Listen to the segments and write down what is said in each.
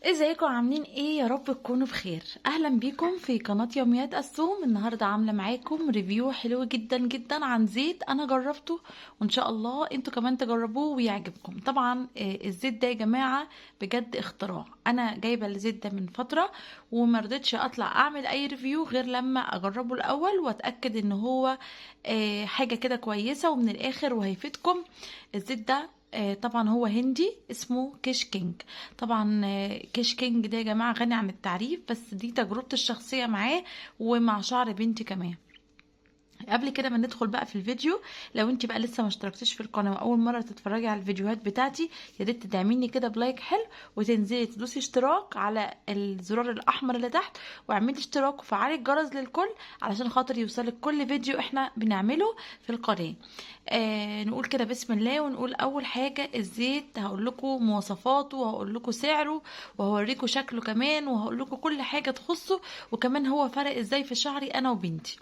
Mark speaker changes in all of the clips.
Speaker 1: ازيكم عاملين ايه؟ يا رب تكونوا بخير. اهلا بيكم في قناة يوميات السوم. النهاردة عاملة معاكم ريفيو حلو جدا جدا عن زيت انا جربته، وان شاء الله انتوا كمان تجربوه ويعجبكم. طبعا الزيت ده يا جماعة بجد اختراع. انا جايبة الزيت ده من فترة ومرضتش اطلع اعمل اي ريفيو غير لما اجربه الاول واتأكد ان هو حاجة كده كويسة ومن الاخر وهيفيدكم. الزيت ده طبعا هو هندي اسمه كيش كينج. طبعا كيش كينج ده يا جماعة غني عن التعريف، بس دي تجربتي الشخصية معاه ومع شعر بنتي كمان. قبل كده ما ندخل بقى في الفيديو، لو انت بقى لسه ما اشتركتيش في القناه واول مره تتفرجي على الفيديوهات بتاعتي، يا ريت تدعميني كده بلايك حلو، وتنزلي تدوسي اشتراك على الزرار الاحمر اللي تحت، واعملي اشتراك وفعلي الجرس للكل علشان خاطر يوصلك كل فيديو احنا بنعمله في القناه. نقول كده بسم الله ونقول. اول حاجه الزيت هقول لكم مواصفاته وهقول لكم سعره وهوريكم شكله كمان وهقول لكم كل حاجه تخصه، وكمان هو فرق ازاي في شعري انا وبنتي.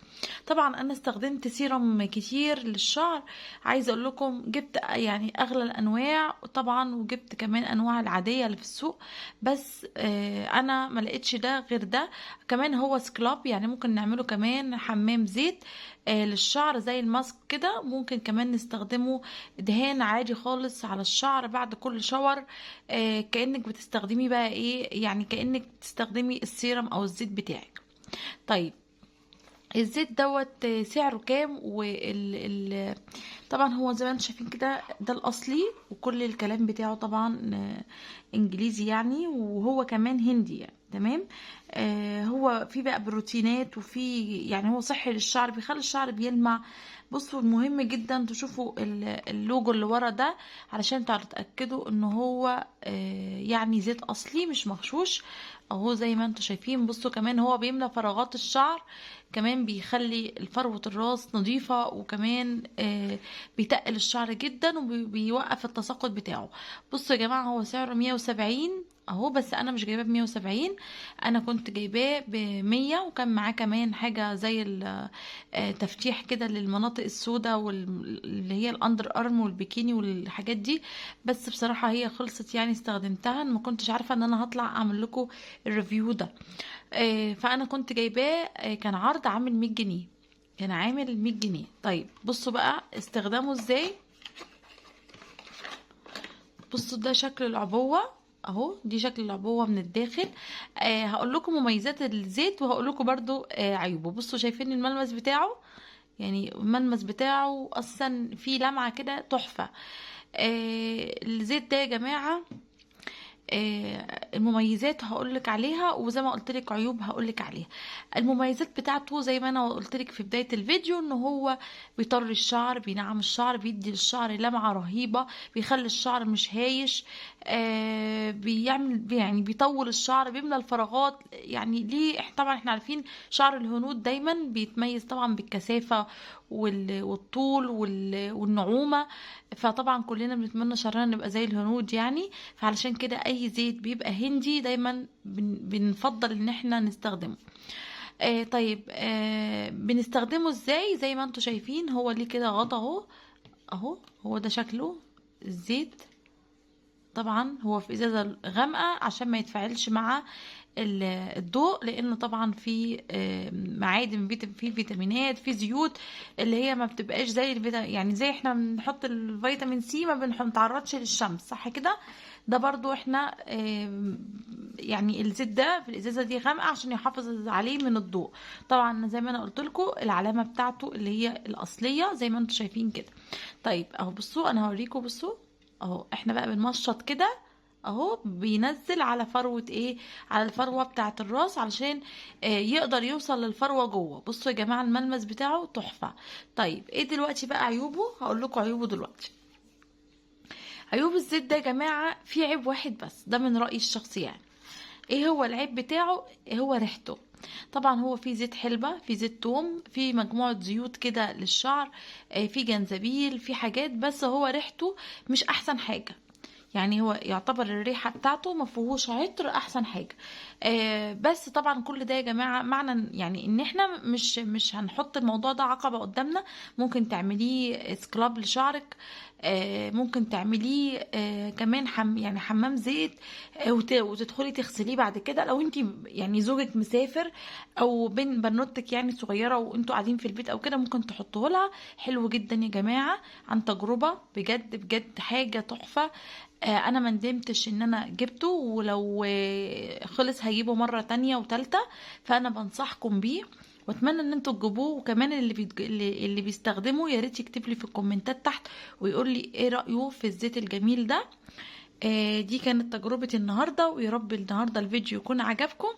Speaker 1: طبعا انا استخدمت سيرم كتير للشعر. عايزه اقول لكم جبت يعني اغلى الانواع طبعا، وجبت كمان انواع العاديه اللي في السوق، بس انا ما لقيتش ده غير ده. كمان هو سكراب، يعني ممكن نعمله كمان حمام زيت للشعر زي الماسك كده. ممكن كمان نستخدمه دهان عادي خالص على الشعر بعد كل شاور، كأنك بتستخدمي بقى ايه، يعني كأنك بتستخدمي السيرم او الزيت بتاعك. طيب الزيت دوت سعره كام؟ طبعا هو زي ما انتم شايفين كده ده الاصلي، وكل الكلام بتاعه طبعا انجليزي يعني، وهو كمان هندي يعني تمام. هو في بقى بروتينات وفي يعني هو صحي للشعر، بيخلي الشعر بيلمع. بصوا مهم جدا تشوفوا اللوجو اللي ورا ده علشان تعرفوا تتاكدوا ان هو يعني زيت اصلي مش مغشوش اهو زي ما انتم شايفين. بصوا كمان هو بيملى فراغات الشعر، كمان بيخلي فروة الراس نظيفة، وكمان بيتقل الشعر جدا وبيوقف التساقط بتاعه. بصوا يا جماعة هو سعره 170 اهو، بس انا مش جايباه ب170، انا كنت جايباه ب100، وكان معاه كمان حاجة زي تفتيح كده للمناطق السوداء واللي هي الاندر ارم والبيكيني والحاجات دي. بس بصراحة هي خلصت يعني استخدمتها، ما كنتش عارفة ان انا هطلع اعمل لكم الريفيو ده. فانا كنت جايباه كان عرض عامل 100 جنيه، كان عامل 100 جنيه. طيب بصوا بقى استخدامه ازاي. بصوا ده شكل العبوة اهو، دي شكل العبوة من الداخل. هقول لكم مميزات الزيت وهقول لكم برضو عيوبه. بصوا شايفين الملمس بتاعه، يعني الملمس بتاعه اصلا فيه لمعة كده تحفة. الزيت ده يا جماعة المميزات هقولك عليها، وزي ما قلتلك عيوب هقولك عليها. المميزات بتاعته زي ما انا قلتلك في بداية الفيديو ان هو بيطر الشعر، بينعم الشعر، بيدي للشعر لمعة رهيبة، بيخلي الشعر مش هايش، بيعمل يعني بيطول الشعر، بيملى الفراغات. يعني ليه طبعا احنا عارفين شعر الهنود دايما بيتميز طبعا بالكثافة والطول والنعومة، فطبعا كلنا بنتمنى شعرنا نبقى زي الهنود يعني. فعلشان كده اي زيت بيبقى هندي دايما بنفضل ان احنا نستخدمه. طيب بنستخدمه ازاي؟ زي ما انتم شايفين هو ليه كده غطا اهو، اهو هو ده شكله الزيت. طبعا هو في ازازه غامقه عشان ما يتفاعلش مع الضوء، لانه طبعا في معادن، في فيتامينات، في زيوت اللي هي ما بتبقاش زي يعني زي احنا بنحط الفيتامين سي ما بنتعرضش للشمس صح كده. ده برضو احنا يعني الزيت ده في الازازه دي غامقه عشان يحافظ عليه من الضوء. طبعا زي ما انا قلت لكم العلامه بتاعته اللي هي الاصليه زي ما انتم شايفين كده. طيب اهو بصوا انا هوريكم. بصوا اهو احنا بقى بنمشط كده اهو، بينزل على فروة ايه، على الفروة بتاعة الراس علشان يقدر يوصل للفروة جوه. بصوا يا جماعة الملمس بتاعه تحفة. طيب ايه دلوقتي بقى عيوبه؟ هقول لكم عيوبه دلوقتي. عيوب الزيت ده يا جماعة في عيب واحد بس، ده من رأيي الشخصي يعني. ايه هو العيب بتاعه؟ هو ريحته. طبعا هو في زيت حلبة، في زيت توم، في مجموعة زيوت كده للشعر، في جنزبيل، في حاجات، بس هو ريحته مش احسن حاجة. يعني هو يعتبر الريحة بتاعته ما فيهوش عطر احسن حاجة. بس طبعا كل ده يا جماعة معنى يعني ان احنا مش هنحط الموضوع ده عقبة قدامنا. ممكن تعمليه سكراب لشعرك ممكن تعمليه كمان يعني حمام زيت، وتدخلي تغسليه بعد كده لو انت يعني زوجك مسافر او بنوتك يعني صغيره وانتوا قاعدين في البيت او كده، ممكن تحطوه لها. حلو جدا يا جماعه، عن تجربه بجد بجد حاجه تحفه. انا ما ندمتش ان انا جبته، ولو خلص هجيبه مرة تانية وتالتة. فانا بنصحكم بيه، واتمنى ان انتوا تجيبوه. وكمان اللي بيستخدمه يا ريت يكتب لي في الكومنتات تحت ويقول لي ايه رأيه في الزيت الجميل ده. دي كانت تجربتي النهارده، ويا رب النهارده الفيديو يكون عجبكم.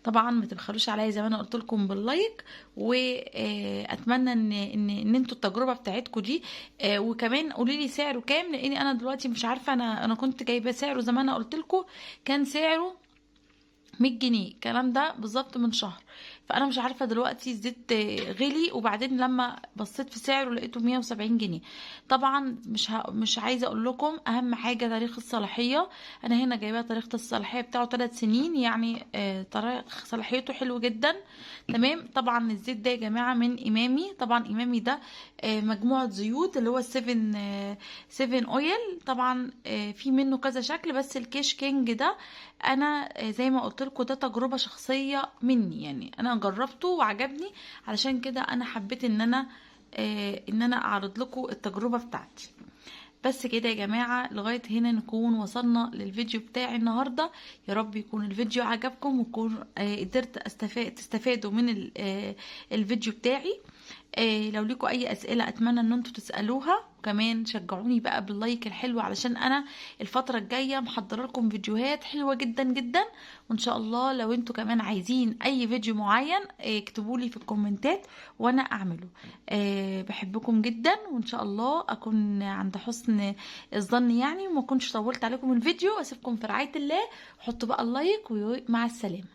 Speaker 1: طبعا ما تبخلوش عليا زي ما انا قلت لكم باللايك، واتمنى ان انتوا التجربه بتاعتكم دي. وكمان قولي لي سعره كام، لاني انا دلوقتي مش عارفه. انا كنت جايبه سعره زي ما انا قلت لكم، كان سعره 100 جنيه الكلام ده بالظبط من شهر. فانا مش عارفه دلوقتي الزيت غلي، وبعدين لما بصيت في سعره لقيته 170 جنيه. طبعا مش عايزه اقول لكم اهم حاجه تاريخ الصلاحيه. انا هنا جايبه تاريخ الصلاحيه بتاعه 3 سنين، يعني تاريخ صلاحيته حلو جدا. تمام. طبعا الزيت ده يا جماعه من امامي. طبعا امامي ده مجموعه زيوت اللي هو 7 اويل. طبعا في منه كذا شكل، بس الكيش كينج ده انا زي ما قلت لكم ده تجربه شخصيه مني، يعني انا جربته وعجبني. علشان كده انا حبيت ان انا اعرض لكم التجربه بتاعتي. بس كده يا جماعة، لغاية هنا نكون وصلنا للفيديو بتاعي النهاردة. يا رب يكون الفيديو عجبكم، ويكون قدرت تستفادوا من الفيديو بتاعي. لو ليكوا اي اسئله اتمنى ان انتوا تسالوها، وكمان شجعوني بقى باللايك الحلو، علشان انا الفتره الجايه محضره لكم فيديوهات حلوه جدا جدا. وان شاء الله لو انتوا كمان عايزين اي فيديو معين اكتبوا لي في الكومنتات وانا اعمله. بحبكم جدا، وان شاء الله اكون عند حسن الظن يعني، وما كنتش طولت عليكم الفيديو. اسيبكم في رعايه الله، حطوا بقى اللايك ومع السلامه.